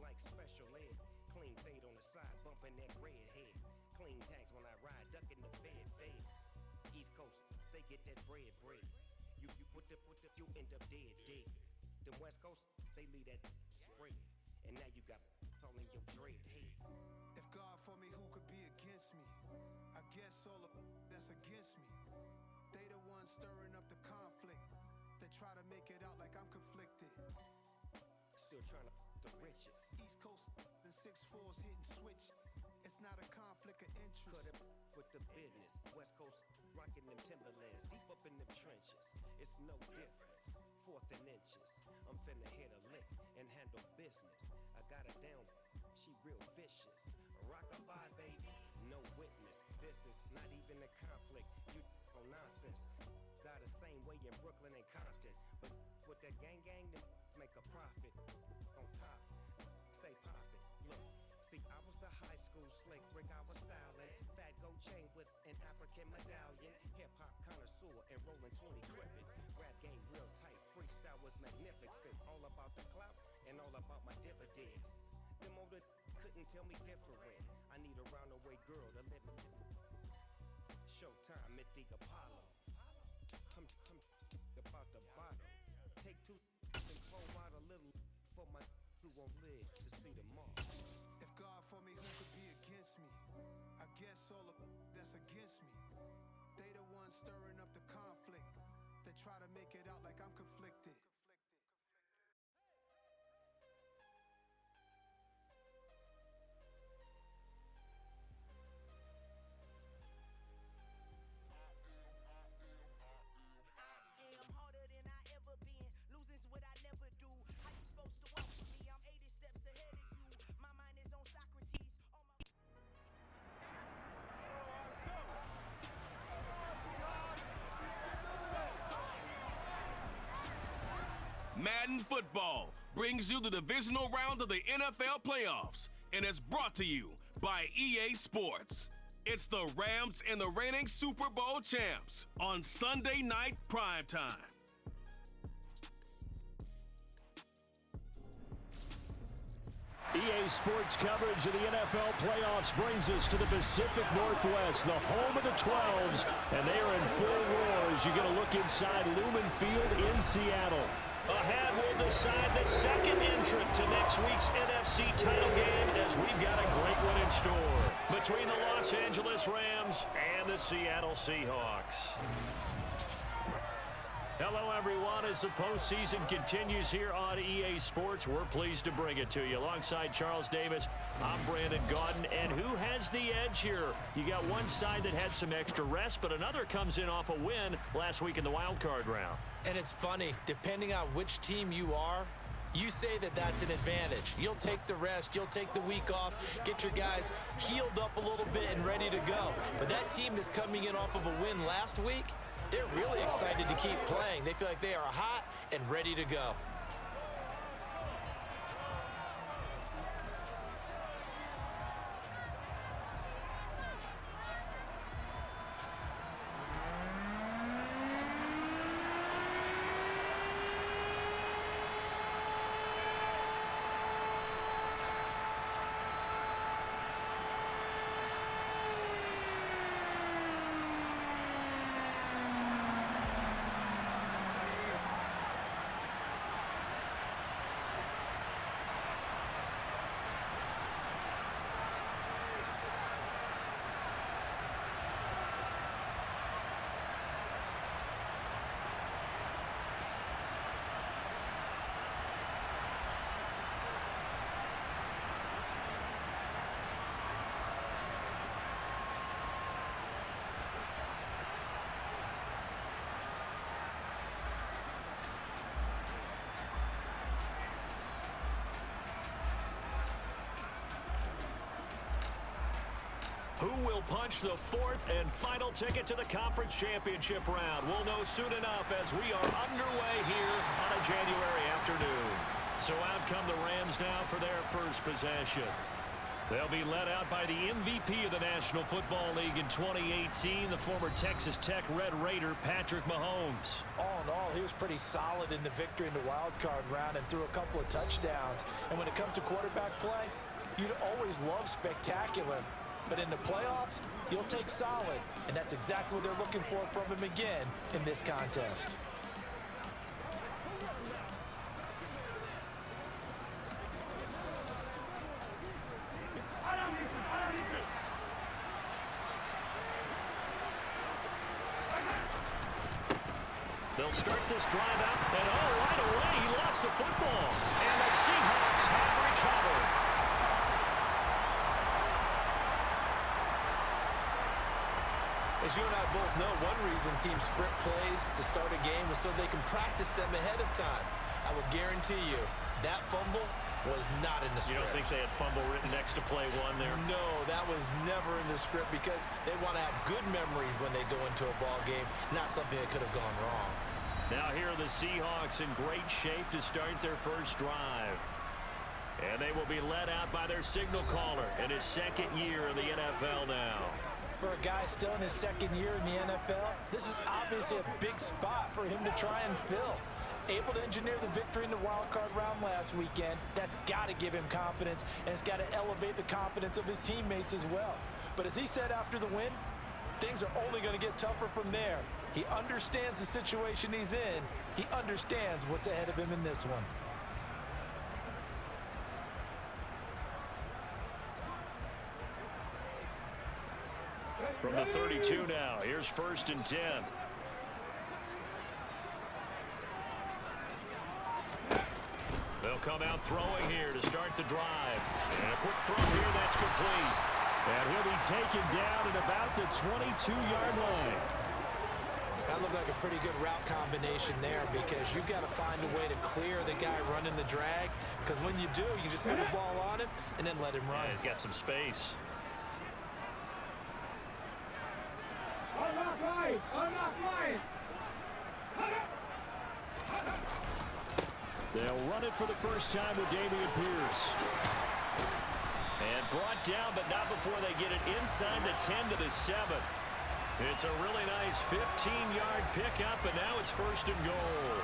like special ed. Clean fade on the side, bumping that red head. Clean tags when I ride, ducking the feds. East Coast, they get that bread. You you end up dead. Them West Coast, they leave that spread. And now you got calling your dread head. If God for me, who could be against me? I guess all of that's against me. They the ones stirring up the conflict. They try to make it out like I'm conflicted. Still trying to the riches. East Coast and 6'4s hitting switch. It's not a conflict of interest. Cut it with the business. West Coast rocking them Timberlands, deep up in them trenches. It's no difference. 4th and inches. I'm finna hit a lick and handle business. I got her down. She real vicious. Rock-a-bye, baby. No witness. This is not even a conflict. You on nonsense. Got the same way in Brooklyn and Compton. But with that gang, then make a profit. On top, stay poppin'. Look, see, I was the high school slick Rick, I was styling. Fat gold chain with an African medallion. Hip-hop connoisseur and rolling 20 crippin'. Rap game real tight, freestyle was magnificent. All about the clout and all about my dividends. Them older couldn't tell me different. I need a roundaway girl to let me Showtime, Mythic Apollo. I'm about the bottom. Take 2 and pour out a little for my who won't live to see tomorrow. If God for me, who could be against me? I guess all of that's against me. They the ones stirring up the conflict. They try to make it out like I'm conflicted. What I never do. How you supposed to walk with me? I'm 80 steps ahead of you. My mind is on Socrates. Madden Football brings you the divisional round of the NFL playoffs, and it's brought to you by EA Sports. It's the Rams and the reigning Super Bowl champs on Sunday night primetime. EA Sports coverage of the NFL playoffs brings us to the Pacific Northwest, the home of the 12s, and they are in full roar as you get a look inside Lumen Field in Seattle. Ahead will decide the second entrant to next week's NFC title game as we've got a great one in store between the Los Angeles Rams and the Seattle Seahawks. Hello, everyone. As the postseason continues here on EA Sports, we're pleased to bring it to you. Alongside Charles Davis, I'm Brandon Gaudin. And who has the edge here? You got one side that had some extra rest, but another comes in off a win last week in the wild card round. And it's funny, depending on which team you are, you say that that's an advantage. You'll take the rest, you'll take the week off, get your guys healed up a little bit and ready to go. But that team that's coming in off of a win last week, they're really excited to keep playing. They feel like they are hot and ready to go. Who will punch the fourth and final ticket to the conference championship round? We'll know soon enough as we are underway here on a January afternoon. So out come the Rams now for their first possession. They'll be led out by the MVP of the National Football League in 2018, the former Texas Tech Red Raider, Patrick Mahomes. All in all, he was pretty solid in the victory in the wild card round and threw a couple of touchdowns. And when it comes to quarterback play, you'd always love spectacular. But in the playoffs, you'll take solid. And that's exactly what they're looking for from him again in this contest. They'll start this drive out, and right away he lost the football. And the Seahawks have recovered. As you and I both know, one reason teams script plays to start a game is so they can practice them ahead of time. I will guarantee you that fumble was not in the script. You don't think they had fumble written next to play one there? No, that was never in the script because they want to have good memories when they go into a ball game, not something that could have gone wrong. Now here are the Seahawks in great shape to start their first drive. And they will be led out by their signal caller in his second year in the NFL now. For a guy still in his second year in the NFL, this is obviously a big spot for him to try and fill. Able to engineer the victory in the wild card round last weekend, that's got to give him confidence, and it's got to elevate the confidence of his teammates as well. But as he said after the win, things are only going to get tougher from there. He understands the situation he's in. He understands what's ahead of him in this one. From the 32 now, here's 1st and 10. They'll come out throwing here to start the drive. And a quick throw here, that's complete. And he'll be taken down at about the 22-yard line. That looked like a pretty good route combination there because you've got to find a way to clear the guy running the drag, because when you do, you just put the ball on him and then let him run. Yeah, he's got some space. They'll run it for the first time with Dameon Pierce. And brought down, but not before they get it inside the 10 to the 7. It's a really nice 15-yard pickup, and now it's 1st and goal.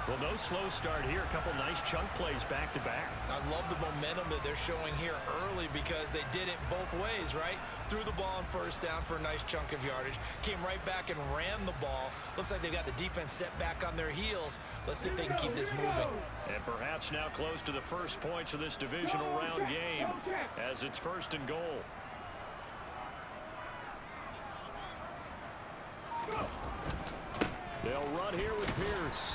Well, no slow start here. A couple nice chunk plays back-to-back. I love the momentum that they're showing here early because they did it both ways, right? Threw the ball on 1st down for a nice chunk of yardage. Came right back and ran the ball. Looks like they've got the defense set back on their heels. Let's see if they can keep this moving. And perhaps now close to the first points of this divisional round game as it's 1st and goal. They'll run here with Pierce.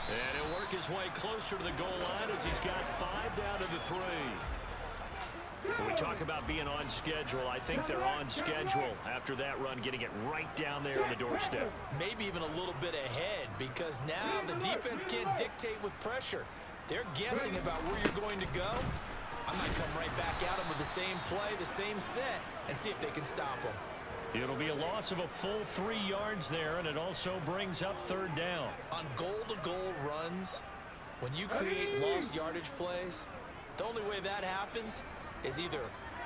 And he'll work his way closer to the goal line as he's got 5 down to the 3. When we talk about being on schedule, I think they're on schedule after that run, getting it right down there on the doorstep. Maybe even a little bit ahead because now the defense can't dictate with pressure. They're guessing about where you're going to go. I might come right back at them with the same play, the same set, and see if they can stop them. It'll be a loss of a full 3 yards there, and it also brings up 3rd down. On goal-to-goal runs, when you create lost yardage plays, the only way that happens is either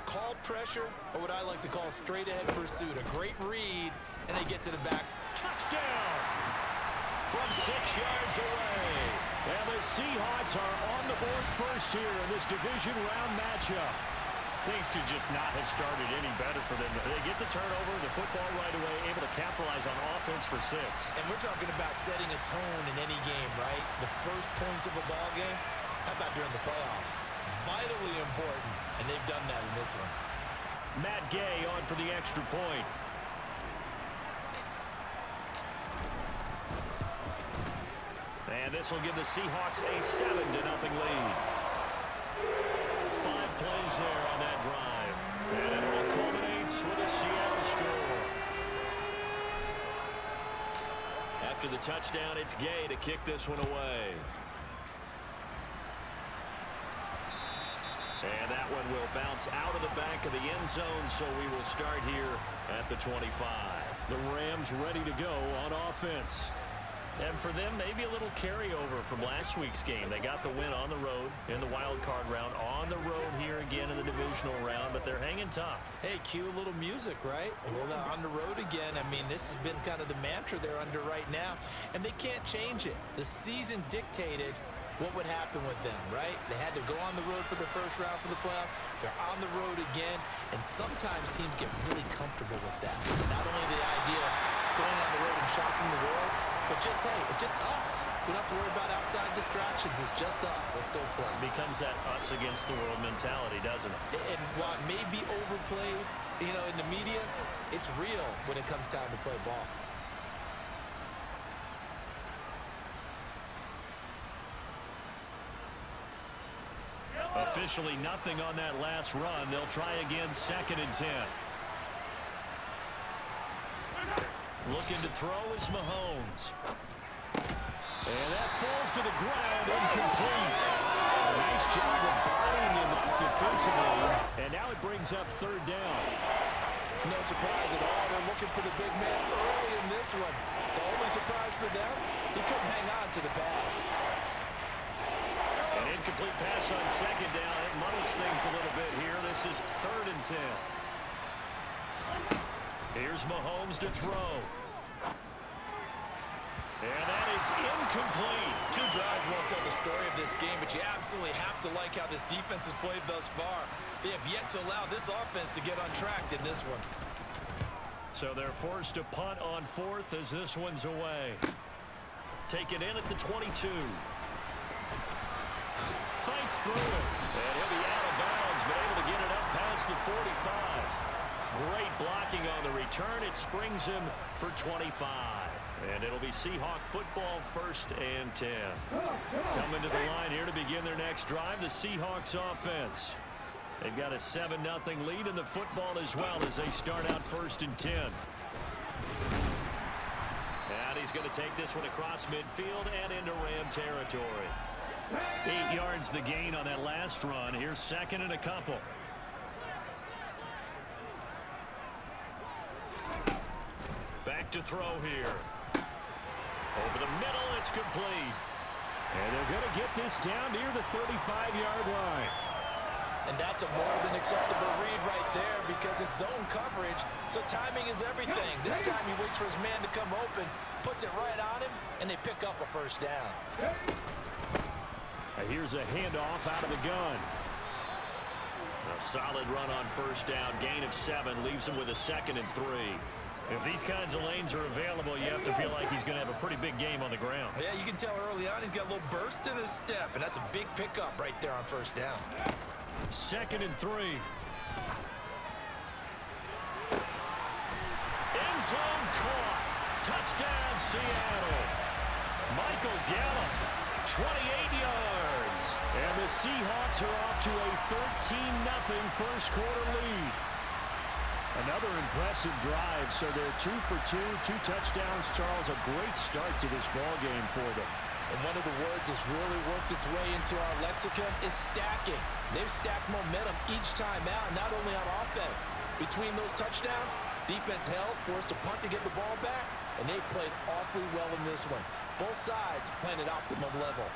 call pressure or what I like to call straight-ahead pursuit. A great read, and they get to the back. Touchdown! From 6 yards away. And the Seahawks are on the board first here in this division round matchup. Things could just not have started any better for them. They get the turnover, the football right away, able to capitalize on offense for 6. And we're talking about setting a tone in any game, right? The first points of a ball game, how about during the playoffs? Vitally important, and they've done that in this one. Matt Gay on for the extra point. And this will give the Seahawks a 7-0 lead. 5 plays there on that drive. And it all culminates with a Seattle score. After the touchdown, it's Gay to kick this one away. And that one will bounce out of the back of the end zone, so we will start here at the 25. The Rams ready to go on offense. And for them, maybe a little carryover from last week's game. They got the win on the road in the wild card round, on the road here again in the divisional round, but they're hanging tough. Hey, cue a little music, right? Well, on the road again. I mean, this has been kind of the mantra they're under right now, and they can't change it. The season dictated what would happen with them, right? They had to go on the road for the first round for the playoffs. They're on the road again, and sometimes teams get really comfortable with that. Not only the idea of going on the road and shocking the world, but just, hey, it's just us. We don't have to worry about outside distractions. It's just us. Let's go play. It becomes that us against the world mentality, doesn't it? And while it may be overplayed, in the media, it's real when it comes time to play ball. Officially nothing on that last run. They'll try again, 2nd and 10. Looking to throw is Mahomes. And that falls to the ground, incomplete. A nice job of bodying him up defensively. And now it brings up 3rd down. No surprise at all. They're looking for the big man early in this one. The only surprise for them, he couldn't hang on to the pass. An incomplete pass on 2nd down. It muddles things a little bit here. This is 3rd and 10. Here's Mahomes to throw. And that is incomplete. 2 drives won't tell the story of this game, but you absolutely have to like how this defense has played thus far. They have yet to allow this offense to get untracked in this one. So they're forced to punt on 4th as this one's away. Take it in at the 22. Fights through it. And he'll be out of bounds, but able to get it up past the 45. Great blocking on the return. It springs him for 25. And it'll be Seahawk football, 1st and 10. Coming to the line here to begin their next drive, the Seahawks offense. They've got a 7-0 lead in the football as well as they start out 1st and 10. And he's going to take this one across midfield and into Ram territory. 8 yards the gain on that last run. Here's 2nd and a couple. Back to throw here. Over the middle, it's complete. And they're going to get this down near the 35-yard line. And that's a more than acceptable read right there because it's zone coverage, so timing is everything. This time he waits for his man to come open, puts it right on him, and they pick up a 1st down. And here's a handoff out of the gun. A solid run on 1st down, gain of 7, leaves him with a 2nd and 3. If these kinds of lanes are available, you have to feel like he's going to have a pretty big game on the ground. Yeah, you can tell early on he's got a little burst in his step, and that's a big pickup right there on 1st down. 2nd and 3. End zone caught. Touchdown, Seattle. Michael Gallup, 28 yards. And the Seahawks are off to a 13-0 first quarter lead. Another impressive drive, so they're 2 for 2, 2 touchdowns. Charles, a great start to this ball game for them. And one of the words that's really worked its way into our lexicon is stacking. They've stacked momentum each time out, not only on offense. Between those touchdowns, defense held, forced a punt to get the ball back, and they played awfully well in this one. Both sides playing at optimum level.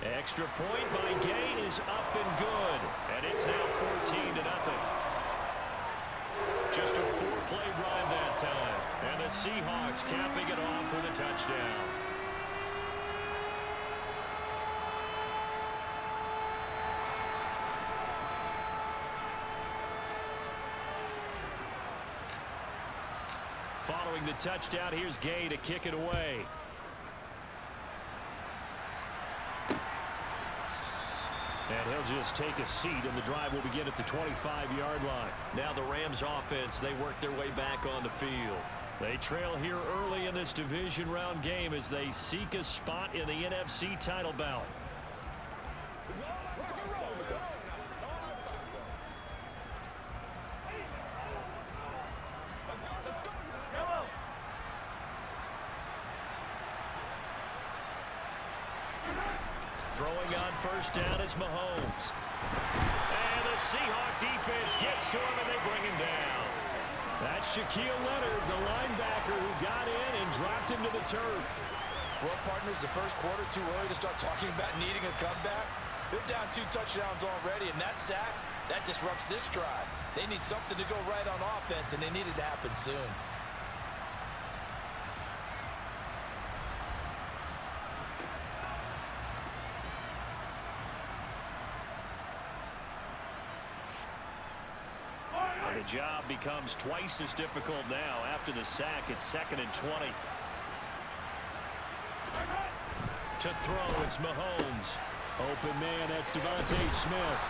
Extra point by Gay is up and good. And it's now 14-0. Just a 4-play drive that time. And the Seahawks capping it off with a touchdown. Following the touchdown, here's Gay to kick it away. And he'll just take a seat, and the drive will begin at the 25-yard line. Now the Rams offense, they work their way back on the field. They trail here early in this division round game as they seek a spot in the NFC title bout. Throwing on first down is Mahomes. And the Seahawk defense gets to him, and they bring him down. That's Shaquille Leonard, the linebacker who got in and dropped him to the turf. Well, partners, the first quarter, too early to start talking about needing a comeback. They're down 2 touchdowns already, and that sack, that disrupts this drive. They need something to go right on offense, and they need it to happen soon. And the job becomes twice as difficult now. After the sack, it's 2nd and 20. To throw, it's Mahomes. Open man, that's Devontae Smith.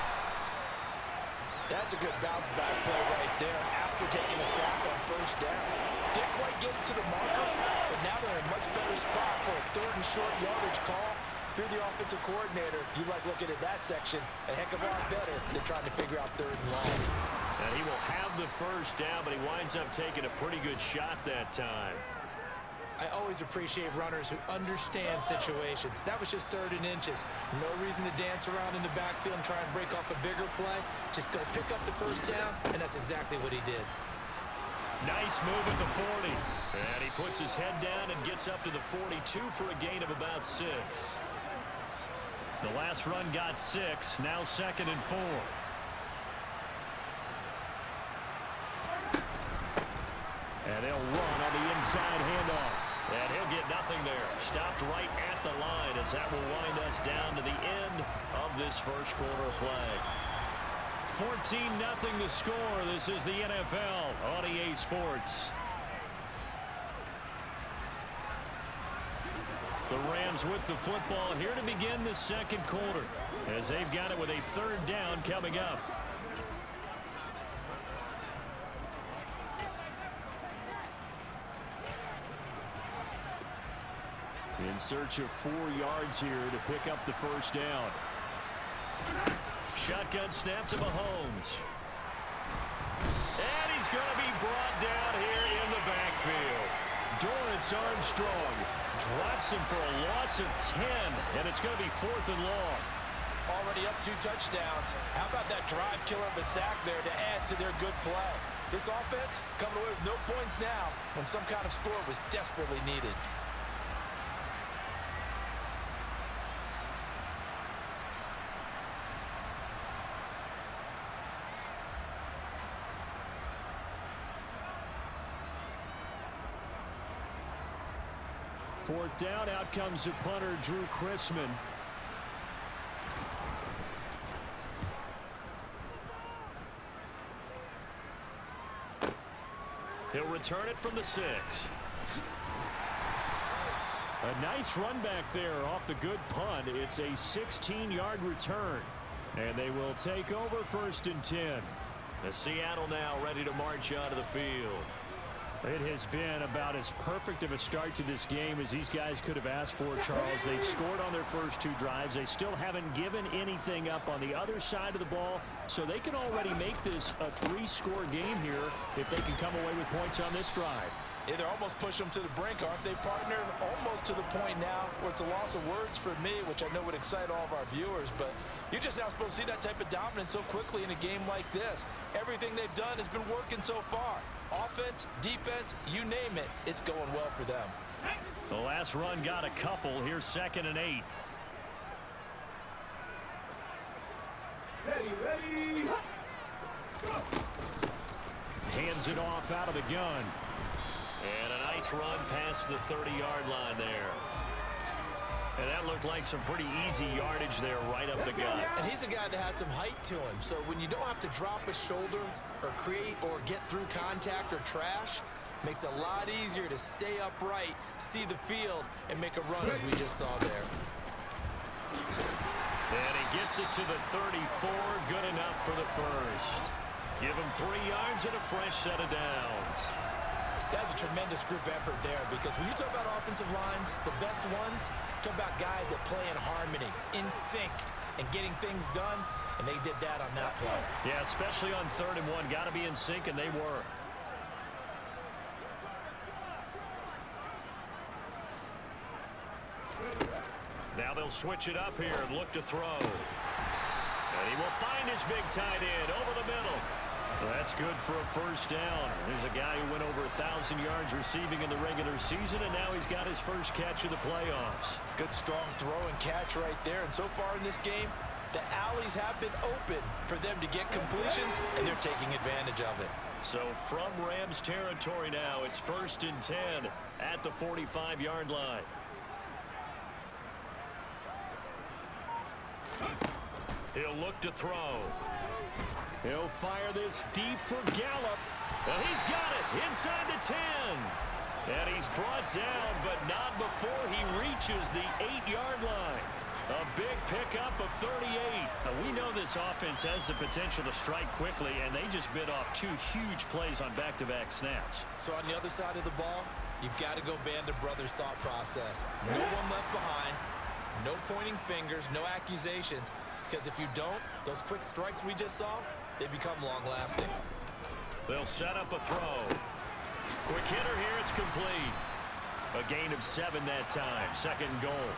That's a good bounce back play right there after taking a sack on first down. Didn't quite get it to the marker, but now they're in a much better spot for a 3rd and short yardage call. If you're the offensive coordinator, you like looking at that section a heck of a lot better than trying to figure out 3rd and long. And he will have the first down, but he winds up taking a pretty good shot that time. I always appreciate runners who understand situations. That was just 3rd and inches. No reason to dance around in the backfield and try and break off a bigger play. Just go pick up the first down, and that's exactly what he did. Nice move at the 40. And he puts his head down and gets up to the 42 for a gain of about 6. The last run got 6. Now 2nd and 4. And they'll run on the inside handoff. And he'll get nothing there. Stopped right at the line as that will wind us down to the end of this first quarter play. 14-0 the score. This is the NFL on EA Sports. The Rams with the football here to begin the second quarter as they've got it with a 3rd down coming up. In search of 4 yards here to pick up the first down. Shotgun snap to Mahomes. And he's going to be brought down here in the backfield. Dorrance Armstrong drops him for a loss of 10, and it's going to be 4th and long. Already up 2 touchdowns. How about that drive killer of a sack there to add to their good play? This offense coming away with no points now when some kind of score was desperately needed. Fourth down, out comes the punter, Drew Chrisman. He'll return it from the 6. A nice run back there off the good punt. It's a 16-yard return. And they will take over 1st and 10. The Seattle now ready to march out of the field. It has been about as perfect of a start to this game as these guys could have asked for, Charles. They've scored on their first 2 drives. They still haven't given anything up on the other side of the ball, so they can already make this a 3-score game here if they can come away with points on this drive. Yeah, they're almost pushing them to the brink, aren't they, partner? Almost to the point now where it's a loss of words for me, which I know would excite all of our viewers, but you're just now supposed to see that type of dominance so quickly in a game like this. Everything they've done has been working so far. Offense, defense, you name it, it's going well for them. The last run got a couple. Here's 2nd and 8. Ready. Hands it off out of the gun. And a nice run past the 30-yard line there. And that looked like some pretty easy yardage there right up the gut. And he's a guy that has some height to him, so when you don't have to drop a shoulder or create or get through contact or trash, makes it a lot easier to stay upright, see the field, and make a run as we just saw there. And he gets it to the 34, good enough for the first. Give him 3 yards and a fresh set of downs. That's a tremendous group effort there, because when you talk about offensive lines, the best ones, talk about guys that play in harmony, in sync, and getting things done, and they did that on that play. Yeah, especially on 3rd and 1. Got to be in sync, and they were. Now they'll they'll switch it up here and look to throw. And he will find his big tight end over the middle. That's good for a first down. There's a guy who went over 1,000 yards receiving in the regular season, and now he's got his first catch of the playoffs. Good, strong throw and catch right there. And so far in this game, the alleys have been open for them to get completions, and they're taking advantage of it. So from Rams territory now, it's 1st and 10 at the 45-yard line. He'll look to throw. He'll fire this deep for Gallup. And he's got it inside the 10. And he's brought down, but not before he reaches the 8-yard line. A big pickup of 38. Now, we know this offense has the potential to strike quickly, and they just bit off 2 huge plays on back-to-back snaps. So on the other side of the ball, you've got to go Band of Brothers thought process. No one left behind, no pointing fingers, no accusations, because if you don't, those quick strikes we just saw, they become long-lasting. They'll set up a throw. Quick hitter here, it's complete. A gain of 7 that time, 2nd goal.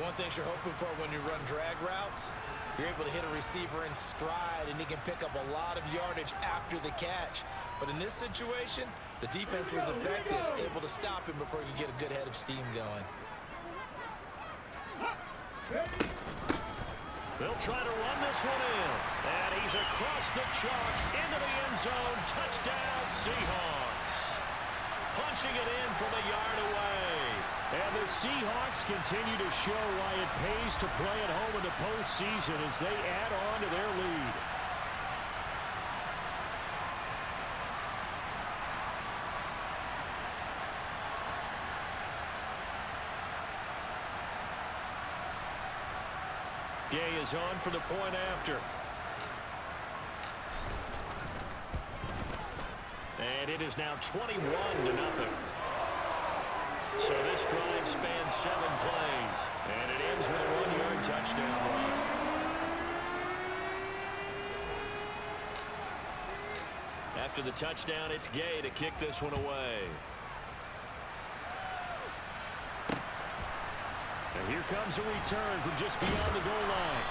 One thing you're hoping for when you run drag routes, you're able to hit a receiver in stride, and he can pick up a lot of yardage after the catch. But in this situation, the defense was effective, able to stop him before he could get a good head of steam going. They'll try to run this one in. And he's across the chalk into the end zone. Touchdown, Seahawks. Punching it in from a yard away. And the Seahawks continue to show why it pays to play at home in the postseason as they add on to their lead. Gay is on for the point after. And it is now 21-0. So this drive spans 7 plays. And it ends with a 1-yard touchdown run. After the touchdown, it's Gay to kick this one away. And here comes a return from just beyond the goal line.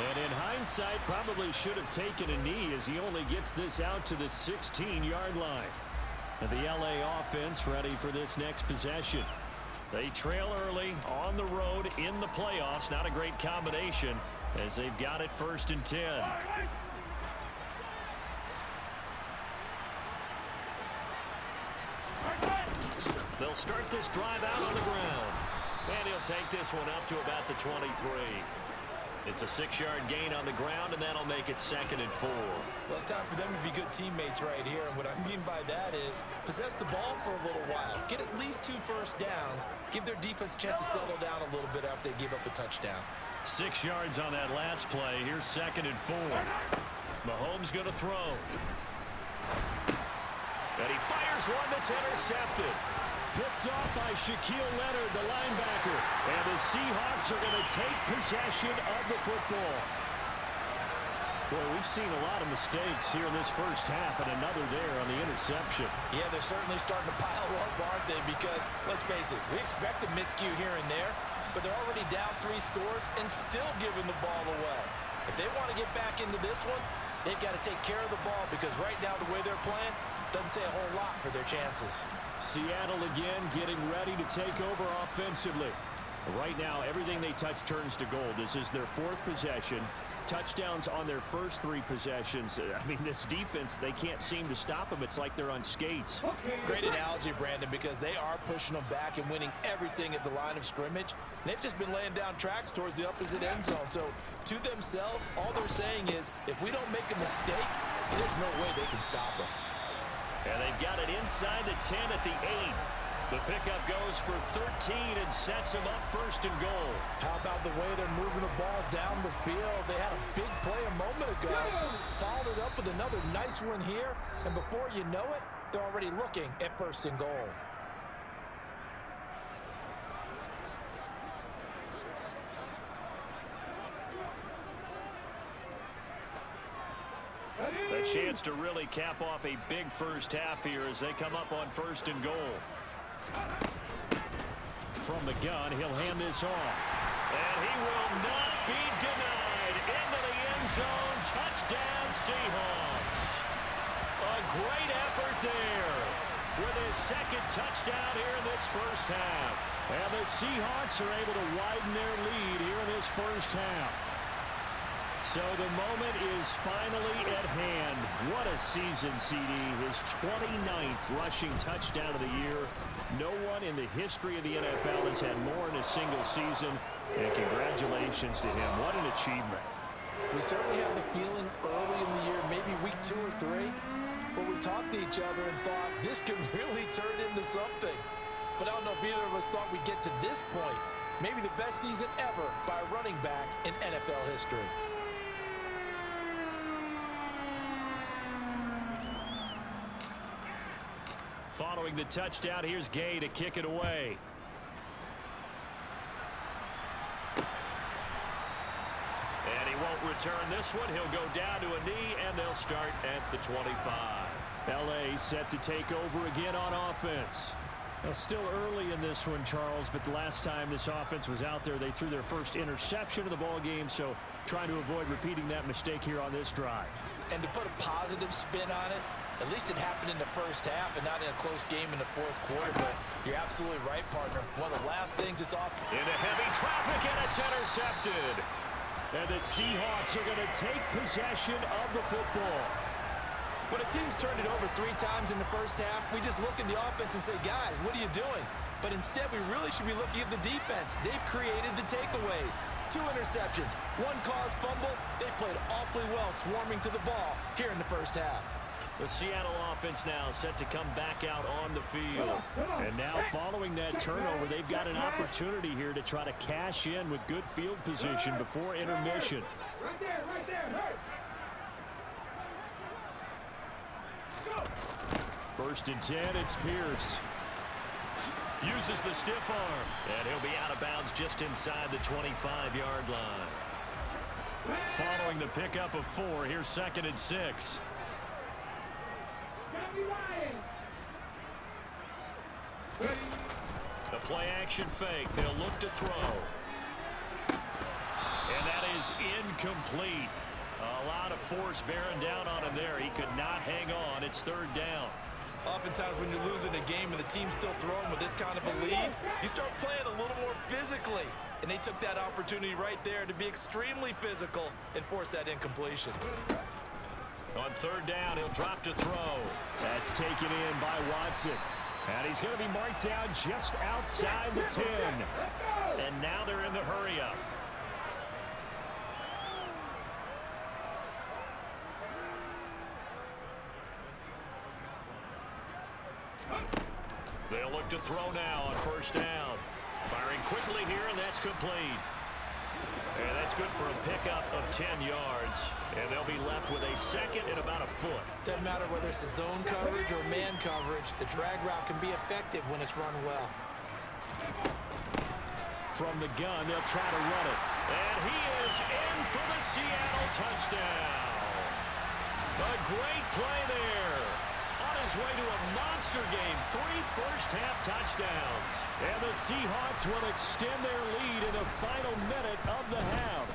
And in hindsight, probably should have taken a knee as he only gets this out to the 16-yard line. And the LA offense ready for this next possession. They trail early on the road in the playoffs. Not a great combination as they've got it 1st and 10. They'll start this drive out on the ground. And he'll take this one up to about the 23. It's a 6-yard gain on the ground, and that'll make it 2nd and 4. Well, it's time for them to be good teammates right here. And what I mean by that is possess the ball for a little while. Get at least 2 first downs. Give their defense a chance to settle down a little bit after they give up a touchdown. 6 yards on that last play. Here's 2nd and 4. Mahomes going to throw. And he fires one that's intercepted. Picked off by Shaquille Leonard, the linebacker. And the Seahawks are going to take possession of the football. Boy, we've seen a lot of mistakes here in this first half, and another there on the interception. Yeah, they're certainly starting to pile up, aren't they? Because, let's face it, we expect a miscue here and there, but they're already down 3 scores and still giving the ball away. If they want to get back into this one, they've got to take care of the ball, because right now the way they're playing doesn't say a whole lot for their chances. Seattle again getting ready to take over offensively. Right now, everything they touch turns to gold. This is their 4th possession. Touchdowns on their first 3 possessions. I mean, this defense, they can't seem to stop them. It's like they're on skates. Great analogy, Brandon, because they are pushing them back and winning everything at the line of scrimmage. They've just been laying down tracks towards the opposite end zone. So, to themselves, all they're saying is, if we don't make a mistake, there's no way they can stop us. And they've got it inside the 10 at the 8. The pickup goes for 13 and sets them up 1st and goal. How about the way they're moving the ball down the field? They had a big play a moment ago. Followed it up with another nice one here. And before you know it, they're already looking at 1st and goal. A chance to really cap off a big first half here as they come up on 1st and goal. from the gun. He'll hand this off. And he will not be denied. Into the end zone. Touchdown, Seahawks. A great effort there with his second touchdown here in this first half. And the Seahawks are able to widen their lead here in this first half. So the moment is finally at hand. What a season, CD. His 29th rushing touchdown of the year. No one in the history of the NFL has had more in a single season. And congratulations to him. What an achievement. We certainly had the feeling early in the year, maybe week 2 or 3, where we talked to each other and thought this could really turn into something. But I don't know if either of us thought we'd get to this point. Maybe the best season ever by a running back in NFL history. Following the touchdown, here's Gay to kick it away. And he won't return this one. He'll go down to a knee, and they'll start at the 25. L.A. set to take over again on offense. Now, still early in this one, Charles, but the last time this offense was out there, they threw their first interception of the ball game, so trying to avoid repeating that mistake here on this drive. And to put a positive spin on it, at least it happened in the first half and not in a close game in the fourth quarter. But you're absolutely right, partner. One of the last things it's off. Into heavy traffic, and it's intercepted. And the Seahawks are going to take possession of the football. When a team's turned it over 3 times in the first half, we just look at the offense and say, guys, what are you doing? But instead, we really should be looking at the defense. They've created the takeaways. 2 interceptions, 1 caused fumble. They played awfully well swarming to the ball here in the first half. The Seattle offense now set to come back out on the field. And now following that turnover, they've got an opportunity here to try to cash in with good field position before intermission. Right there. First and 10, it's Pierce. Uses the stiff arm. And he'll be out of bounds just inside the 25-yard line. Following the pickup of 4, here's 2nd and 6. The play-action fake. They'll look to throw. And that is incomplete. A lot of force bearing down on him there. He could not hang on. It's 3rd down. Oftentimes when you're losing a game and the team's still throwing with this kind of a lead, you start playing a little more physically. And they took that opportunity right there to be extremely physical and force that incompletion. On 3rd down, he'll drop to throw. That's taken in by Watson. And he's going to be marked down just outside the 10. And now they're in the hurry-up. They'll look to throw now on 1st down. Firing quickly here, and that's complete. And that's good for a pickup of 10 yards. And they'll be left with a 2nd and about a foot. Doesn't matter whether it's a zone coverage or man coverage, the drag route can be effective when it's run well. From the gun, they'll try to run it. And he is in for the Seattle touchdown. A great play there. On his way to a monster game, 3 first-half touchdowns. And the Seahawks will extend their lead in the final minute of the half.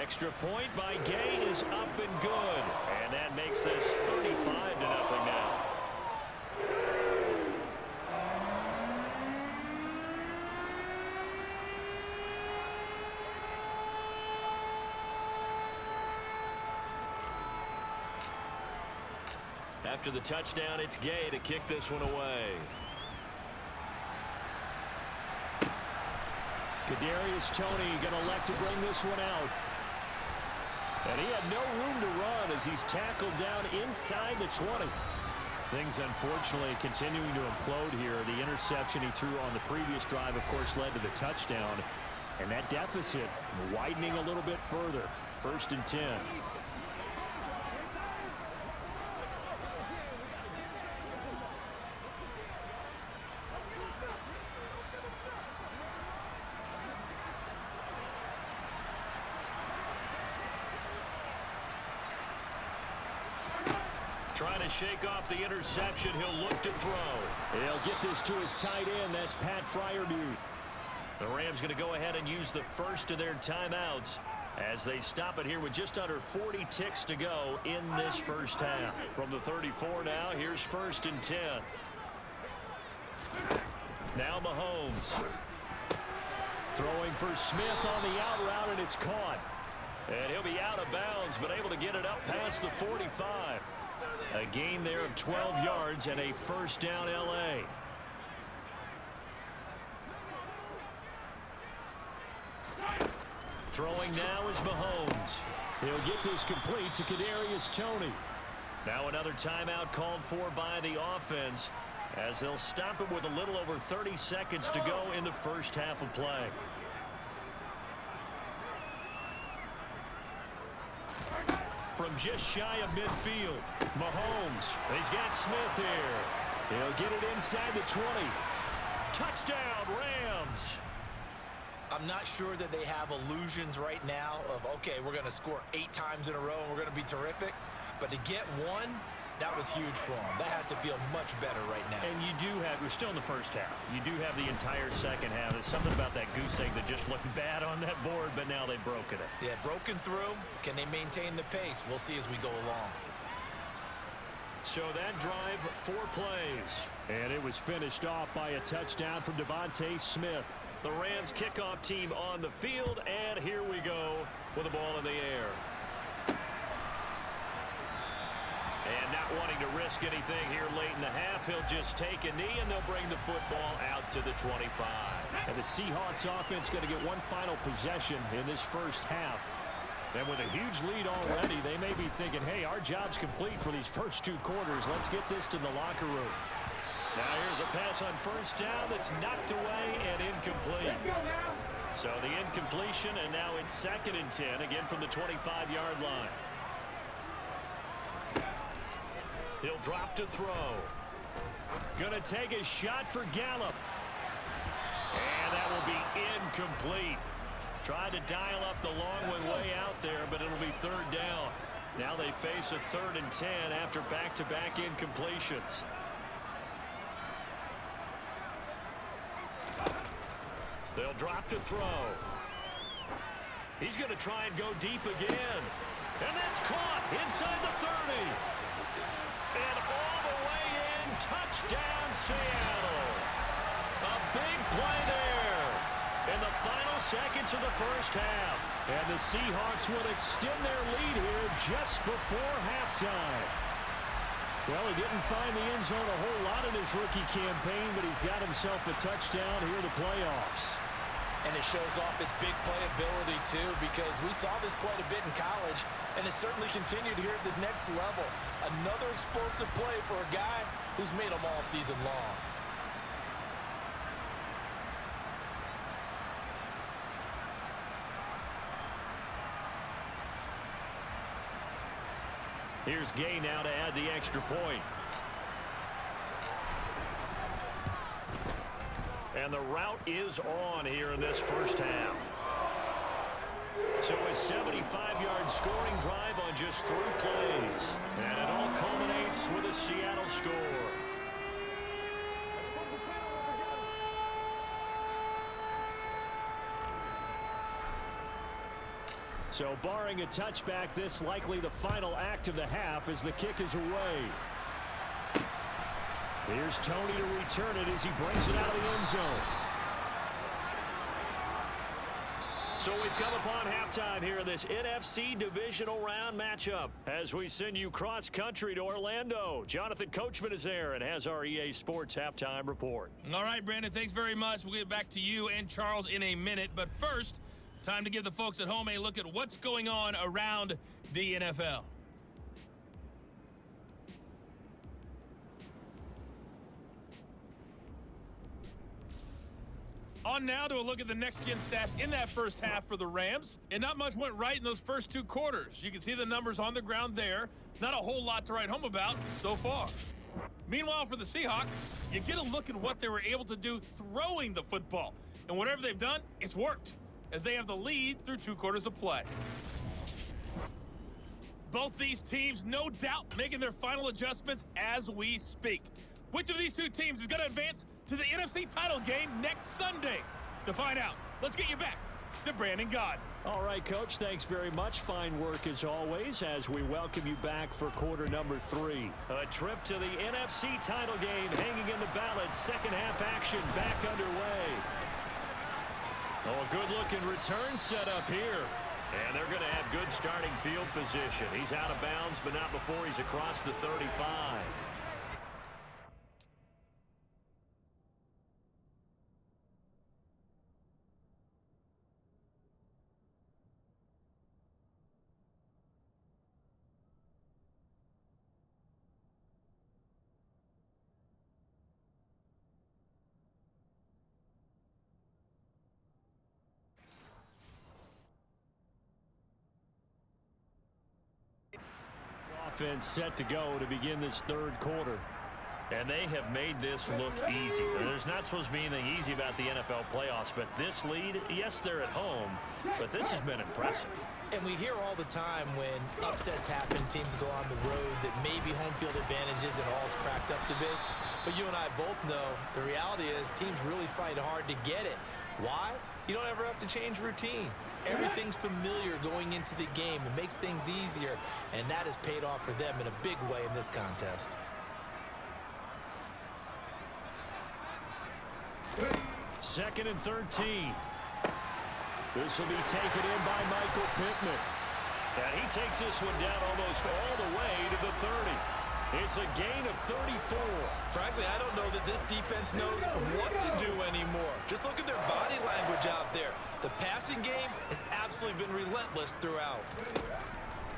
Extra point by Gay is up and good. And that makes this 35-0 now. After the touchdown, it's Gay to kick this one away. Kadarius Toney going to elect to bring this one out. And he had no room to run as he's tackled down inside the 20. Things, unfortunately, continuing to implode here. The interception he threw on the previous drive, of course, led to the touchdown. And that deficit widening a little bit further. 1st and 10. Trying to shake off the interception. He'll look to throw. He'll get this to his tight end. That's Pat Fryermuth. The Rams going to go ahead and use the first of their timeouts as they stop it here with just under 40 ticks to go in this first half. From the 34 now, here's 1st and 10. Now Mahomes. Throwing for Smith on the out route, and it's caught. And he'll be out of bounds, but able to get it up past the 45. A gain there of 12 yards and a first down L.A. Throwing now is Mahomes. He'll get this complete to Kadarius Toney. Now another timeout called for by the offense as they'll stop it with a little over 30 seconds to go in the first half of play. From just shy of midfield, Mahomes. He's got Smith here. He'll get it inside the 20. Touchdown, Rams. I'm not sure that they have illusions right now of, okay, we're going to score 8 times in a row and we're going to be terrific. But to get one, that was huge for them. That has to feel much better right now. And you do have, we're still in the first half. You do have the entire second half. There's something about that goose egg that just looked bad on that board, but now they've broken it. Yeah, broken through. Can they maintain the pace? We'll see as we go along. So that drive, 4 plays. And it was finished off by a touchdown from Devontae Smith. The Rams kickoff team on the field, and here we go with the ball in the air. And not wanting to risk anything here late in the half, he'll just take a knee, and they'll bring the football out to the 25. And the Seahawks offense going to get one final possession in this first half. And with a huge lead already, they may be thinking, hey, our job's complete for these first 2 quarters. Let's get this to the locker room. Now here's a pass on first down that's knocked away and incomplete. So the incompletion, and now it's 2nd and 10, again from the 25-yard line. He'll drop to throw. Gonna take a shot for Gallup. And that will be incomplete. Tried to dial up the long one way out there, but it'll be 3rd down. Now they face a 3rd and 10 after back-to-back incompletions. They'll drop to throw. He's going to try and go deep again. And that's caught inside the 30. And all the way in, touchdown Seattle. A big play there in the final seconds of the first half. And the Seahawks will extend their lead here just before halftime. Well, he didn't find the end zone a whole lot in his rookie campaign, but he's got himself a touchdown here in the playoffs. And it shows off his big playability, too, because we saw this quite a bit in college, and it certainly continued here at the next level. Another explosive play for a guy who's made them all season long. Here's Gay now to add the extra point. And the route is on here in this first half. So a 75-yard scoring drive on just 3 plays. And it all culminates with a Seattle score. So barring a touchback, this likely the final act of the half as the kick is away. Here's Toney to return it as he brings it out of the end zone. So we've come upon halftime here in this NFC divisional round matchup as we send you cross-country to Orlando. Jonathan Coachman is there and has our EA Sports halftime report. All right, Brandon, thanks very much. We'll get back to you and Charles in a minute. But first, time to give the folks at home a look at what's going on around the NFL. On now to a look at the next-gen stats in that first half for the Rams. And not much went right in those first 2 quarters. You can see the numbers on the ground there. Not a whole lot to write home about so far. Meanwhile, for the Seahawks, you get a look at what they were able to do throwing the football. And whatever they've done, it's worked, as they have the lead through 2 quarters of play. Both these teams, no doubt, making their final adjustments as we speak. Which of these two teams is going to advance to the NFC title game next Sunday? To find out, let's get you back to Brandon Gaudin. All right, Coach, thanks very much. Fine work as always as we welcome you back for quarter number 3. A trip to the NFC title game hanging in the balance. Second half action back underway. Oh, a good-looking return set up here. And they're going to have good starting field position. He's out of bounds, but not before he's across the 35. Offense set to go to begin this third quarter. And they have made this look easy. There's not supposed to be anything easy about the NFL playoffs, but this lead, yes, they're at home, but this has been impressive. And we hear all the time when upsets happen, teams go on the road, that maybe home field advantage isn't all it's cracked up to be. But you and I both know the reality is teams really fight hard to get it. Why? You don't ever have to change routine. Everything's familiar going into the game. It makes things easier, and that has paid off for them in a big way in this contest. Second and 13. This will be taken in by Michael Pittman. And he takes this one down almost all the way to the 30. It's a gain of 34. Frankly, I don't know that this defense knows what to do anymore. Just look at their body language out there. The passing game has absolutely been relentless throughout.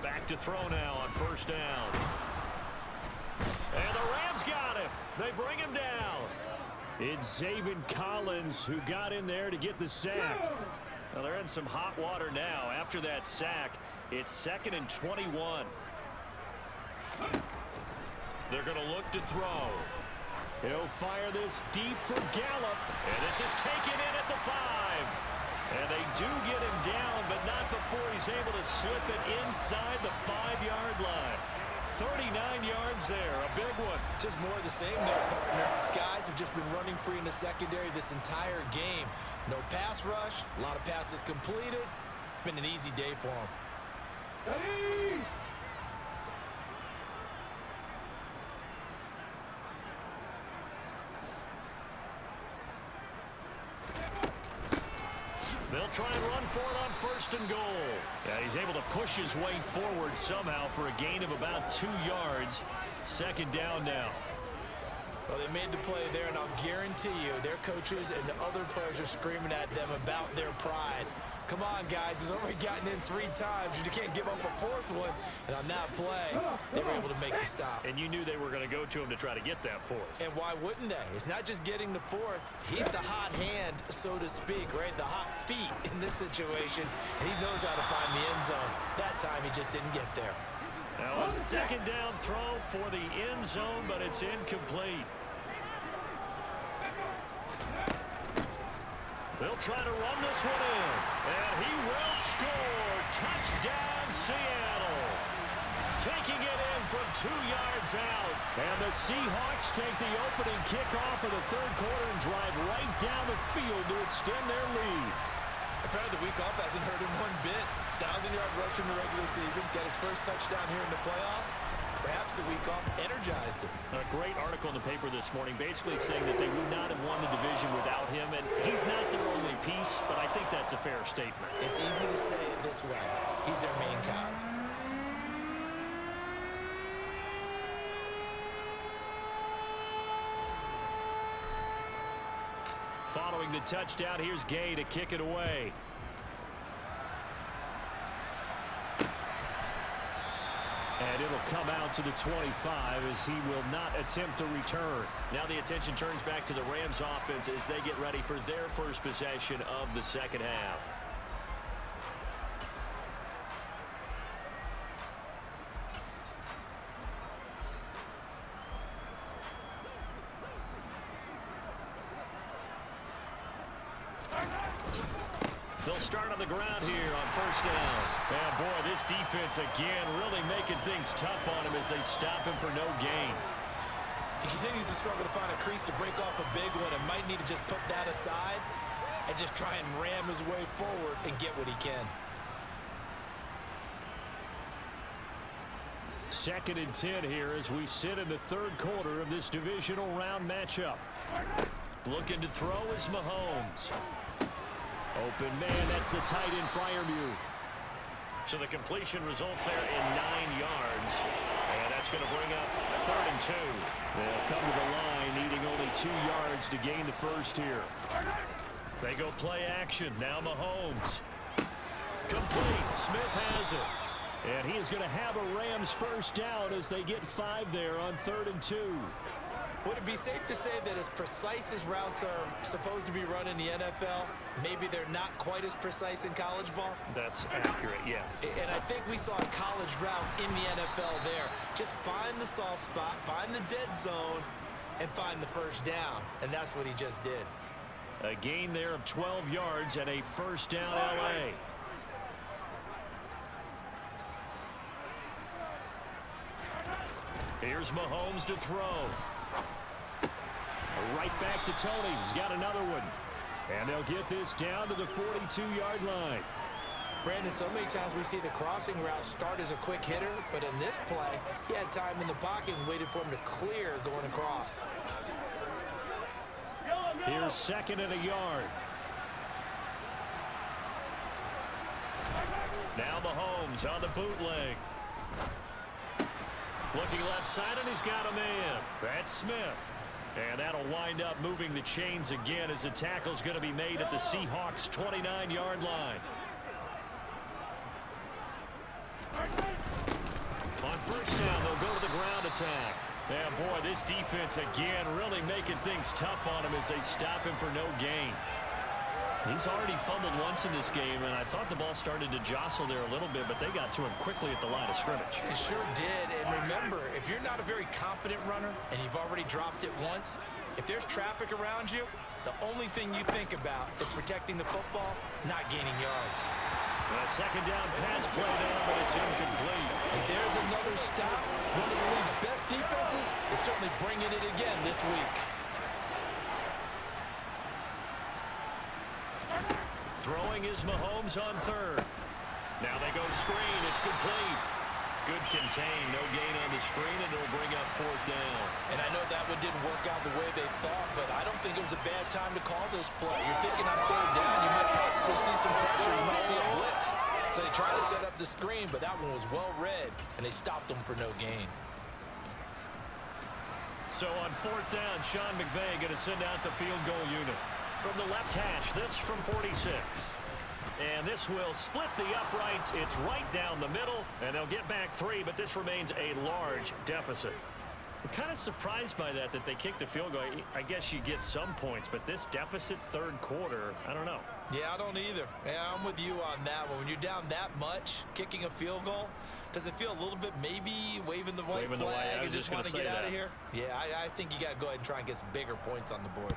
Back to throw now on first down. And the Rams got him. They bring him down. It's Zaven Collins who got in there to get the sack. Well, they're in some hot water now. After that sack, it's 2nd and 21. They're going to look to throw. He'll fire this deep for Gallup. And this is taken in at the 5. And they do get him down, but not before he's able to slip it inside the 5-yard line. 39 yards there, a big one. Just more of the same there, partner. Guys have just been running free in the secondary this entire game. No pass rush, a lot of passes completed. Been an easy day for them. Hey! They'll try and run for it on first and goal. Yeah, he's able to push his way forward somehow for a gain of about 2 yards. Second down now. Well, they made the play there, and I'll guarantee you their coaches and the other players are screaming at them about their pride. Come on, guys. He's already gotten in 3 times. You can't give up a 4th one. And on that play, they were able to make the stop. And you knew they were going to go to him to try to get that 4th. And why wouldn't they? It's not just getting the 4th. He's the hot hand, so to speak, right? The hot feet in this situation. And he knows how to find the end zone. That time, he just didn't get there. Now a second down throw for the end zone, but it's incomplete. They'll try to run this one in, and he will score. Touchdown, Seattle. Taking it in from 2 yards out. And the Seahawks take the opening kickoff of the third quarter and drive right down the field to extend their lead. Apparently the week off hasn't hurt him one bit. 1,000-yard rush in the regular season. Get his first touchdown here in the playoffs. Perhaps the week off energized him. A great article in the paper this morning basically saying that they would not have won the division without him, and he's not their only piece, but I think that's a fair statement. It's easy to say it this way. He's their main cog. Following the touchdown, here's Gay to kick it away. And it'll come out to the 25 as he will not attempt to return. Now the attention turns back to the Rams offense as they get ready for their first possession of the second half. They'll start on the ground here on first down. And boy, this defense again really making things tough on him as they stop him for no gain. He continues to struggle to find a crease to break off a big one and might need to just put that aside and just try and ram his way forward and get what he can. 2nd and 10 here as we sit in the third quarter of this divisional round matchup. Looking to throw is Mahomes. Open man, that's the tight end Freiermuth. So the completion results there in 9 yards. And that's going to bring up 3rd and 2. They'll come to the line needing only 2 yards to gain the first here. They go play action. Now Mahomes. Complete. Smith has it. And he is going to have a Rams first down as they get 5 there on 3rd and 2. Would it be safe to say that as precise as routes are supposed to be run in the NFL, maybe they're not quite as precise in college ball? That's accurate, yeah. And I think we saw a college route in the NFL there. Just find the soft spot, find the dead zone, and find the first down. And that's what he just did. A gain there of 12 yards and a first down L.A. Here's Mahomes to throw. Right back to Tony. He's got another one. And they'll get this down to the 42-yard line. Brandon, so many times we see the crossing route start as a quick hitter, but in this play, he had time in the pocket and waited for him to clear going across. Here's 2nd and a yard. Now Mahomes on the bootleg. Looking left side, and he's got a man. That's Smith. And that'll wind up moving the chains again as the tackle's going to be made at the Seahawks' 29-yard line. On first down, they'll go to the ground attack. And boy, this defense again really making things tough on him as they stop him for no gain. He's already fumbled once in this game, and I thought the ball started to jostle there a little bit, but they got to him quickly at the line of scrimmage. It sure did. And remember, if you're not a very confident runner and you've already dropped it once, if there's traffic around you, the only thing you think about is protecting the football, not gaining yards. A second down pass play there, but it's incomplete. And there's another stop. One of the league's best defenses is certainly bringing it again this week. Throwing is Mahomes on 3rd. Now they go screen. It's complete. Good contain. No gain on the screen, and it'll bring up 4th down. And I know that one didn't work out the way they thought, but I don't think it was a bad time to call this play. You're thinking on 3rd down, you might possibly see some pressure. You might see a blitz. So they try to set up the screen, but that one was well read, and they stopped them for no gain. So on 4th down, Sean McVay going to send out the field goal unit. From the left hash, this from 46. And this will split the uprights. It's right down the middle, and they'll get back 3, but this remains a large deficit. I'm kind of surprised by that they kicked the field goal. I guess you get some points, but this deficit 3rd quarter, I don't know. Yeah, I don't either. Yeah, I'm with you on that one. When you're down that much, kicking a field goal, does it feel a little bit maybe waving the white flag and just want to get out of here? Yeah, I think you got to go ahead and try and get some bigger points on the board.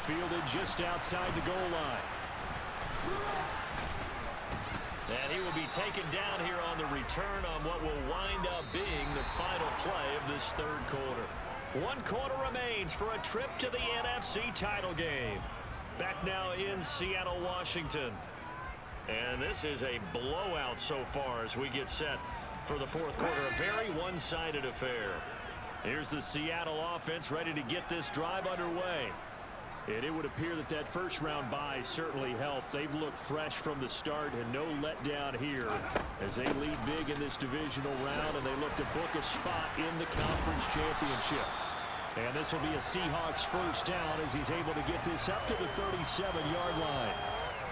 Fielded just outside the goal line. And he will be taken down here on the return on what will wind up being the final play of this 3rd quarter. 1 quarter remains for a trip to the NFC title game. Back now in Seattle, Washington. And this is a blowout so far as we get set for the 4th quarter. A very one-sided affair. Here's the Seattle offense ready to get this drive underway. And it would appear that first-round bye certainly helped. They've looked fresh from the start and no letdown here as they lead big in this divisional round, and they look to book a spot in the conference championship. And this will be a Seahawks first down as he's able to get this up to the 37-yard line.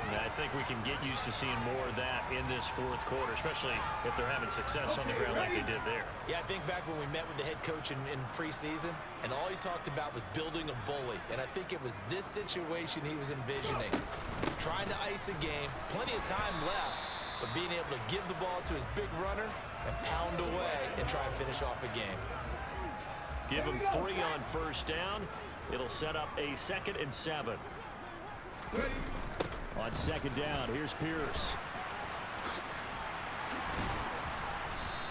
And I think we can get used to seeing more of that in this 4th quarter, especially if they're having success on the ground like they did there. Yeah, I think back when we met with the head coach in preseason, and all he talked about was building a bully. And I think it was this situation he was envisioning. Trying to ice a game, plenty of time left, but being able to give the ball to his big runner and pound away and try and finish off a game. Give him 3 on first down. It'll set up a 2nd and 7. On 2nd down, here's Pierce.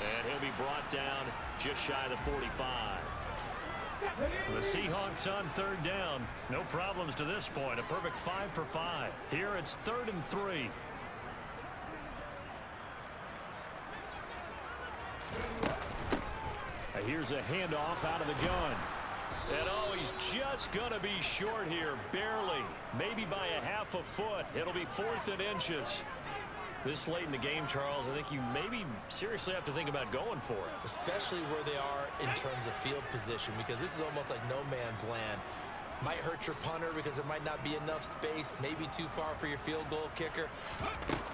And he'll be brought down just shy of the 45. The Seahawks on 3rd down. No problems to this point. A perfect 5 for 5. Here it's 3rd and 3. Here's a handoff out of the gun. And oh, he's just going to be short here. Barely. Maybe by a half a foot. It'll be 4th and inches. This late in the game, Charles, I think you maybe seriously have to think about going for it. Especially where they are in terms of field position, because this is almost like no man's land. Might hurt your punter because there might not be enough space, maybe too far for your field goal kicker.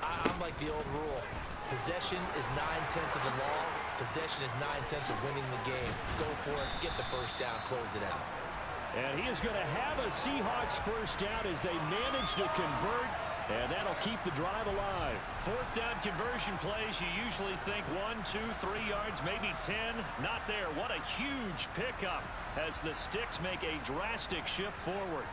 I'm like the old rule. Possession is 9/10 of the law. Possession is 9/10 of winning the game. Go for it, get the first down, close it out. And he is going to have a Seahawks first down as they manage to convert. And that'll keep the drive alive. 4th down conversion plays, you usually think 1, 2, 3 yards, maybe 10. Not there. What a huge pickup as the Sticks make a drastic shift forward.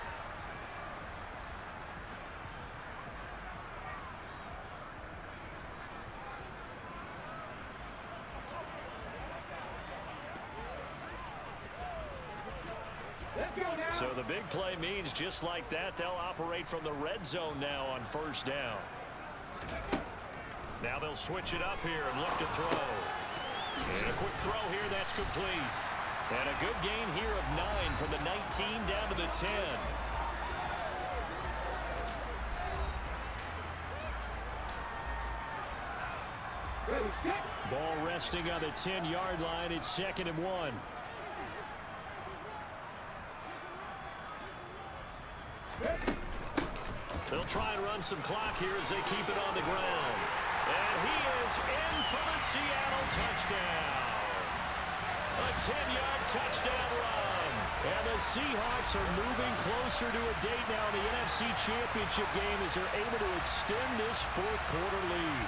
So the big play means just like that, they'll operate from the red zone now on 1st down. Now they'll switch it up here and look to throw. And a quick throw here, that's complete. And a good gain here of 9 from the 19 down to the 10. Ball resting on the 10-yard line. It's 2nd and 1. They'll try and run some clock here as they keep it on the ground. And he is in for the Seattle touchdown. A 10-yard touchdown run. And the Seahawks are moving closer to a date now in the NFC Championship game as they're able to extend this 4th quarter lead.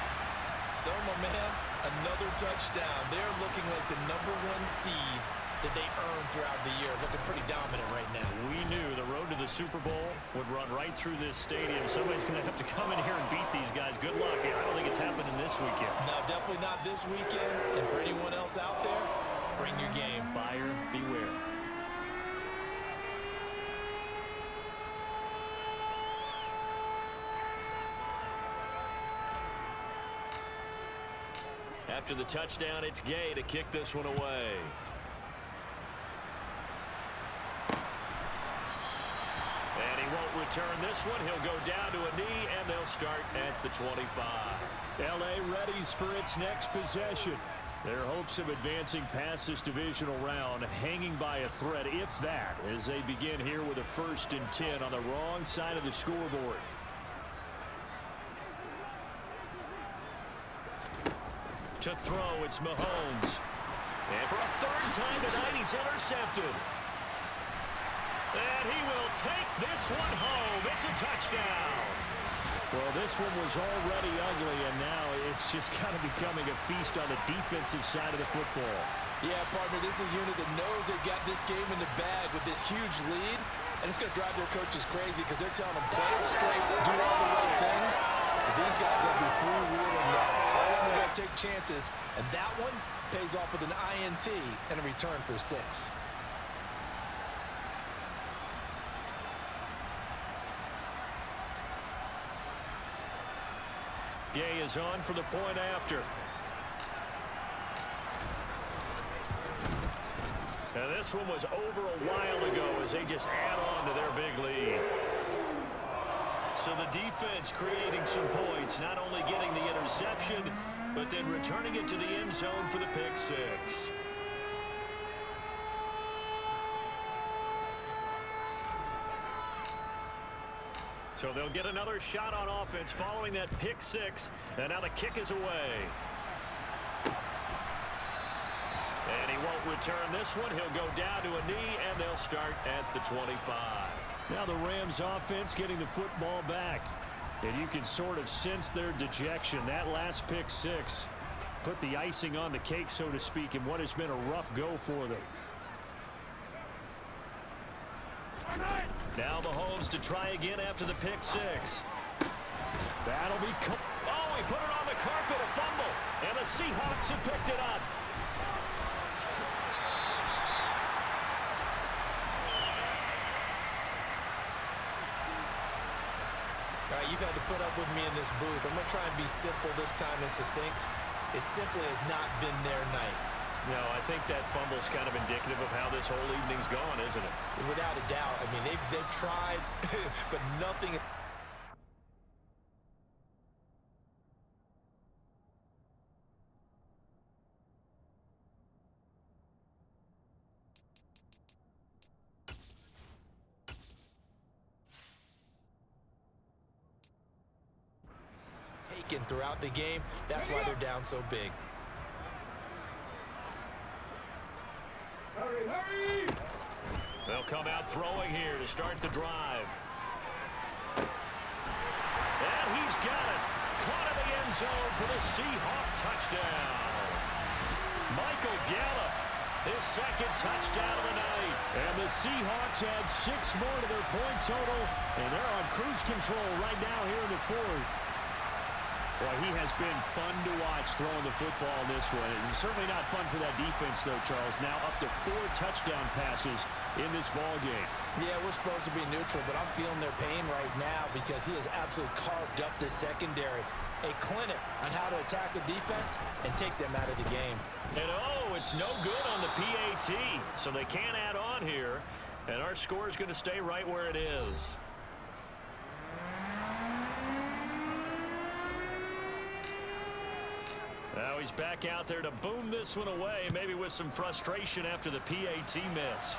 So, my man, another touchdown. They're looking like the #1 seed that they earned throughout the year. Looking pretty dominant right now. We knew the road to the Super Bowl would run right through this stadium. Somebody's going to have to come in here and beat these guys. Good luck. I don't think it's happening this weekend. No, definitely not this weekend. And for anyone else out there, bring your game. Buyer beware. After the touchdown, it's Gay to kick this one away. And he won't return this one. He'll go down to a knee, and they'll start at the 25. L.A. readies for its next possession. Their hopes of advancing past this divisional round hanging by a thread, if that, as they begin here with a 1st and 10 on the wrong side of the scoreboard. To throw, it's Mahomes. And for a 3rd time tonight, he's intercepted. And he will take this one home. It's a touchdown. Well, this one was already ugly, and now it's just kind of becoming a feast on the defensive side of the football. Yeah, partner, this is a unit that knows they got this game in the bag with this huge lead, and it's going to drive their coaches crazy because they're telling them, play it straight, do all the right things. But these guys are going to be freewheeling now. All of them are going to take chances, and that one pays off with an INT and a return for 6. Gay is on for the point after. Now this one was over a while ago as they just add on to their big lead. So the defense creating some points, not only getting the interception, but then returning it to the end zone for the pick 6. So they'll get another shot on offense following that pick 6. And now the kick is away. And he won't return this one. He'll go down to a knee, and they'll start at the 25. Now the Rams offense getting the football back. And you can sort of sense their dejection. That last pick 6 put the icing on the cake, so to speak, in what has been a rough go for them. Now Mahomes to try again after the pick six. That'll be... Oh, he put it on the carpet, a fumble. And the Seahawks have picked it up. All right, you've had to put up with me in this booth. I'm going to try and be simple this time and succinct. It simply has not been their night. No, I think that fumble's kind of indicative of how this whole evening's gone, isn't it? Without a doubt. I mean, they've tried, but nothing... taken throughout the game. That's why they're down so big. Hurry! They'll come out throwing here to start the drive. And he's got it. Caught in the end zone for the Seahawk touchdown. Michael Gallup, his second touchdown of the night. And the Seahawks add 6 more to their point total, and they're on cruise control right now here in the fourth. Boy, he has been fun to watch throwing the football in this one. It's certainly not fun for that defense, though, Charles. Now up to 4 touchdown passes in this ball game. Yeah, we're supposed to be neutral, but I'm feeling their pain right now because he has absolutely carved up this secondary. A clinic on how to attack a defense and take them out of the game. And oh, it's no good on the PAT, so they can't add on here, and our score is going to stay right where it is. Now he's back out there to boom this one away, maybe with some frustration after the PAT miss.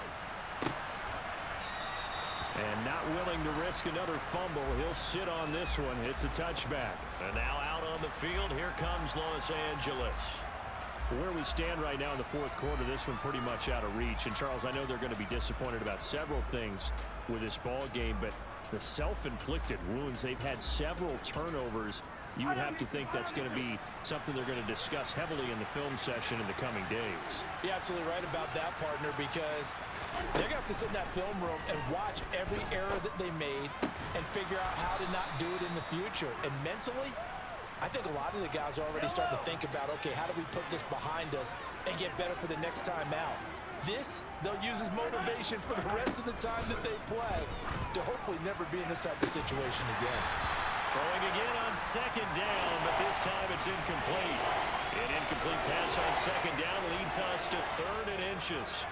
And not willing to risk another fumble, he'll sit on this one. It's a touchback. And now out on the field, here comes Los Angeles. Where we stand right now in the fourth quarter, this one pretty much out of reach. And Charles, I know they're going to be disappointed about several things with this ball game, but the self-inflicted wounds, they've had several turnovers. You would have to think that's going to be something they're going to discuss heavily in the film session in the coming days. You're absolutely right about that, partner, because they're going to have to sit in that film room and watch every error that they made and figure out how to not do it in the future. And mentally, I think a lot of the guys are already starting to think about, okay, how do we put this behind us and get better for the next time out? This, they'll use as motivation for the rest of the time that they play to hopefully never be in this type of situation again. Throwing again on second down, but this time it's incomplete. An incomplete pass on second down leads us to 3rd and inches.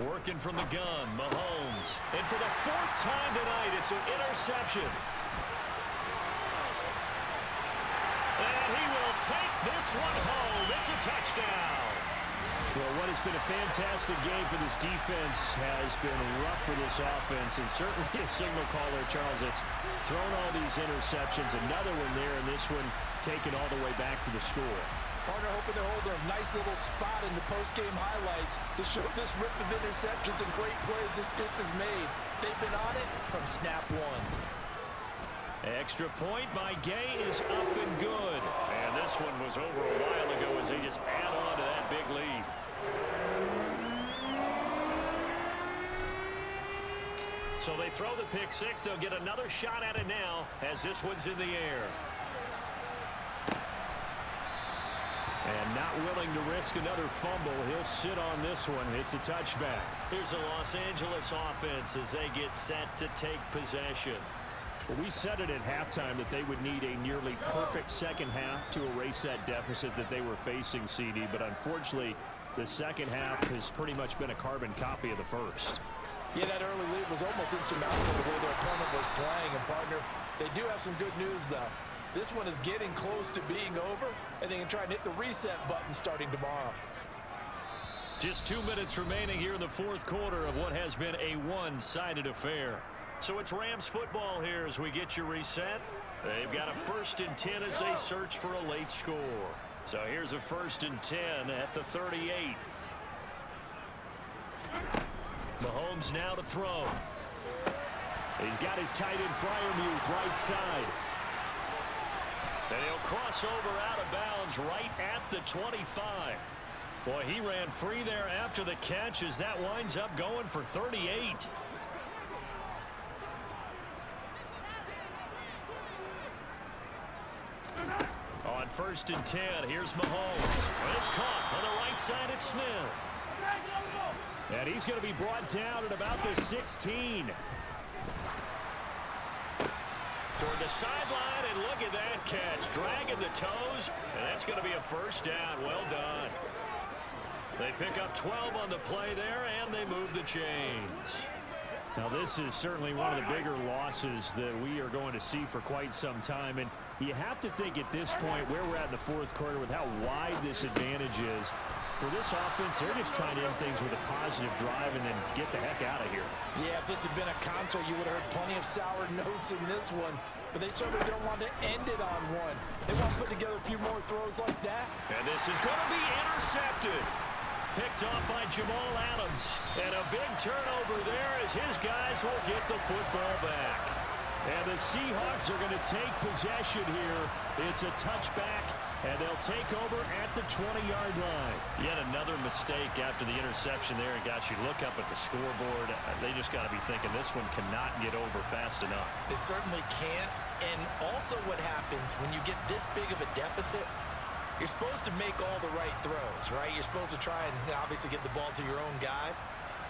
Working from the gun, Mahomes. And for the 4th time tonight, it's an interception. And he will take this one home. It's a touchdown. Well, what has been a fantastic game for this defense has been rough for this offense, and certainly a signal caller, Charles, that's thrown all these interceptions. Another one there, and this one taken all the way back for the score. Partner hoping to hold a nice little spot in the post-game highlights to show this rip of interceptions and great plays this group has made. They've been on it from snap one. Extra point by Gay is up and good. And this one was over a while ago as they just add on to that big lead. So they throw the pick six. They'll get another shot at it now as this one's in the air. And not willing to risk another fumble. He'll sit on this one. It's a touchback. Here's the Los Angeles offense as they get set to take possession. Well, we said it at halftime that they would need a nearly perfect second half to erase that deficit that they were facing, CD. But unfortunately, the second half has pretty much been a carbon copy of the first. Yeah, that early lead was almost insurmountable the way their opponent was playing. And, partner, they do have some good news, though. This one is getting close to being over, and they can try and hit the reset button starting tomorrow. Just 2 minutes remaining here in the fourth quarter of what has been a one-sided affair. So it's Rams football here as we get your reset. They've got a 1st and 10 as they search for a late score. So here's a 1st and 10 at the 38. Mahomes now to throw. He's got his tight end Freiermuth right side. And he'll cross over out of bounds right at the 25. Boy, he ran free there after the catch as that winds up going for 38. On 1st and 10, here's Mahomes. And it's caught on the right side at Smith. And he's going to be brought down at about the 16. Toward the sideline, and look at that catch. Dragging the toes, and that's going to be a first down. Well done. They pick up 12 on the play there, and they move the chains. Now, this is certainly one of the bigger losses that we are going to see for quite some time. And you have to think at this point where we're at in the fourth quarter with how wide this advantage is. For this offense, they're just trying to end things with a positive drive and then get the heck out of here. Yeah, if this had been a counter, you would have heard plenty of sour notes in this one. But they certainly don't want to end it on one. They want to put together a few more throws like that. And this is going to be intercepted. Picked off by Jamal Adams. And a big turnover there as his guys will get the football back. And the Seahawks are going to take possession here. It's a touchback, and they'll take over at the 20-yard line. Yet another mistake after the interception there. And gosh, you look up at the scoreboard, they just got to be thinking this one cannot get over fast enough. It certainly can't. And also what happens when you get this big of a deficit, you're supposed to make all the right throws, right? You're supposed to try and obviously get the ball to your own guys.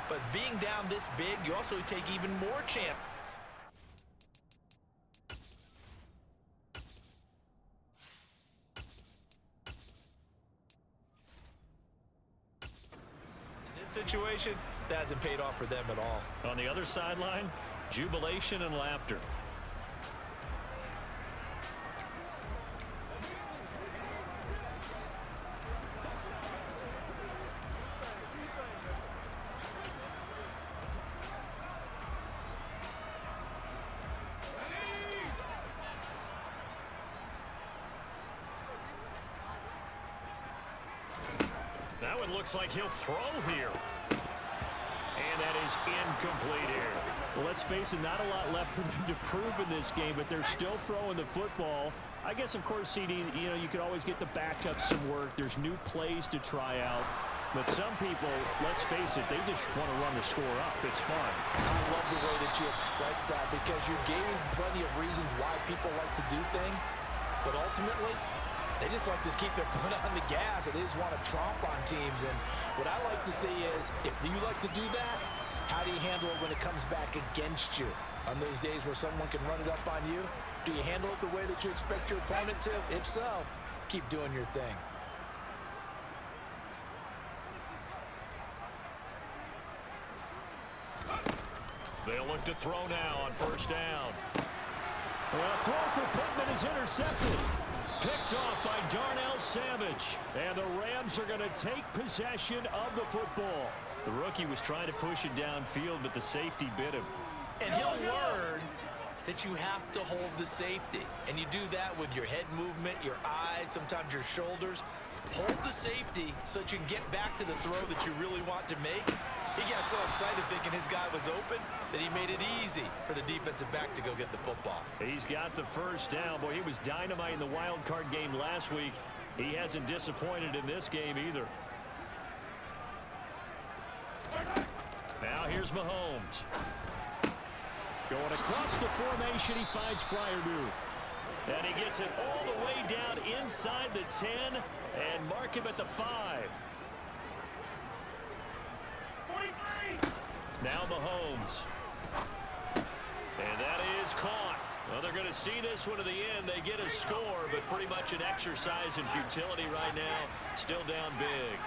But being down this big, you also take even more chance. In this situation, that hasn't paid off for them at all. On the other sideline, jubilation and laughter. Now it looks like he'll throw here. And that is incomplete here. Well, let's face it, not a lot left for them to prove in this game, but they're still throwing the football. I guess, of course, CD, you could always get the backup some work. There's new plays to try out. But some people, let's face it, they just want to run the score up. It's fun. I love the way that you express that because you gave plenty of reasons why people like to do things. But ultimately, they just like to keep their foot on the gas, and they just want to tromp on teams. And what I like to see is, if you like to do that, how do you handle it when it comes back against you? On those days where someone can run it up on you, do you handle it the way that you expect your opponent to? If so, keep doing your thing. They'll look to throw now on first down. Well, throw for Pittman is intercepted. Picked off by Darnell Savage. And the Rams are going to take possession of the football. The rookie was trying to push it downfield, but the safety bit him. And he'll learn that you have to hold the safety. And you do that with your head movement, your eyes, sometimes your shoulders. Hold the safety so that you can get back to the throw that you really want to make. He got so excited thinking his guy was open that he made it easy for the defensive back to go get the football. He's got the first down. Boy, he was dynamite in the wild card game last week. He hasn't disappointed in this game either. Now here's Mahomes. Going across the formation, he finds Freiermuth. And he gets it all the way down inside the 10 and mark him at the 5. Now Mahomes. And that is caught. Well, they're going to see this one to the end. They get a score, but pretty much an exercise in futility right now. Still down big.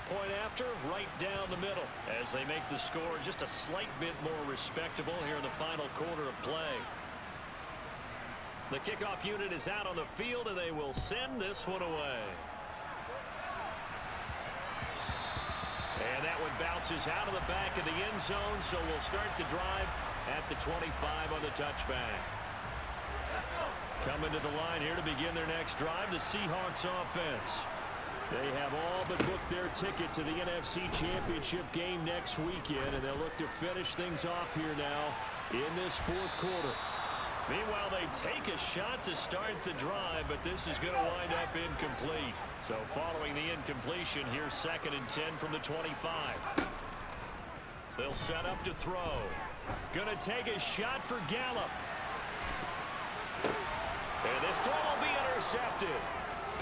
Point after, right down the middle as they make the score just a slight bit more respectable here in the final quarter of play. The kickoff unit is out on the field, and they will send this one away. And that one bounces out of the back of the end zone, so we'll start the drive at the 25 on the touchback. Coming to the line here to begin their next drive, the Seahawks offense. They have all but booked their ticket to the NFC Championship game next weekend, and they'll look to finish things off here now in this fourth quarter. Meanwhile, they take a shot to start the drive, but this is going to wind up incomplete. So following the incompletion, here's 2nd and 10 from the 25. They'll set up to throw. Going to take a shot for Gallup. And this throw will be intercepted.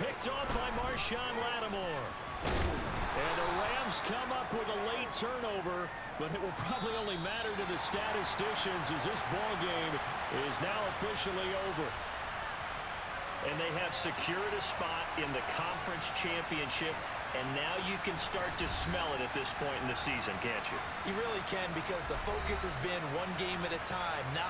Picked off by Marshawn Lattimore. And the Rams come up with a late turnover, but it will probably only matter to the statisticians as this ball game is now officially over. And they have secured a spot in the conference championship, and now you can start to smell it at this point in the season, can't you? You really can, because the focus has been one game at a time, not